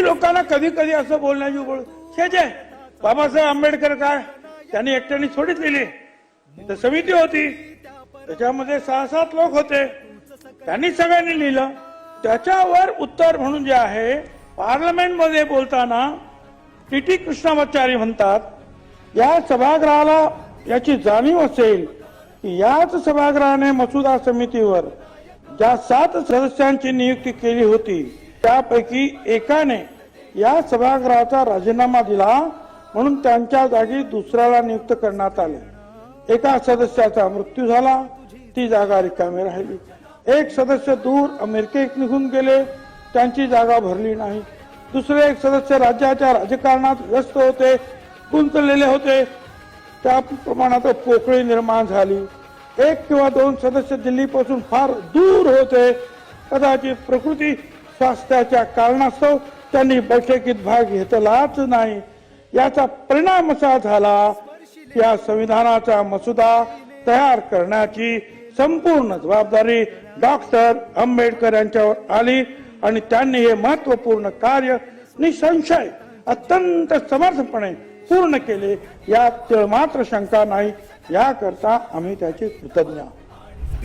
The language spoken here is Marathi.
लोकांना कधी कधी असं बोलण्याची गोळ छे बाबासाहेब आंबेडकर काय त्यांनी एकट्याने थोडीच लिहिली, तर समिती होती त्याच्यामध्ये 6-7 लोक होते, त्यांनी सगळ्यांनी लिहिलं. त्याच्यावर उत्तर म्हणून जे आहे पार्लमेंट मध्ये बोलताना टी कृष्णामाचारी म्हणतात, या सभागृहाला याची जाणीव असेल की याच सभागृहाने मसुदा समितीवर ज्या 7 सदस्यांची नियुक्ती केली होती त्यापैकी एकाने या सभागृहाचा राजीनामा दिला म्हणून त्यांच्या जागी दुसऱ्याला नियुक्त करण्यात आले. एका सदस्याचा मृत्यू झाला, ती जागा रिकामी राहिली. एक सदस्य दूर अमेरिकेत निघून गेले, त्यांची जागा भरली नाही. दुसरे एक सदस्य राज्याच्या राजकारणात व्यस्त होते, गुंतलेले होते, त्या प्रमाणात पोकळी निर्माण झाली. 1 किंवा 2 सदस्य दिल्लीपासून फार दूर होते, कदाचित प्रकृती स्वास्थ्याच्या कारणास्तव त्यांनी बैठकीत भाग घेतलाच नाही. याचा परिणाम असा झाला या संविधानाचा मसुदा तयार करण्याची संपूर्ण जबाबदारी डॉक्टर आंबेडकर यांच्यावर आली आणि त्यांनी हे महत्वपूर्ण कार्य निसंशय अत्यंत समर्थपणे पूर्ण केले, यात मात्र शंका नाही. याकरता आम्ही त्याचे कृतज्ञ आहोत.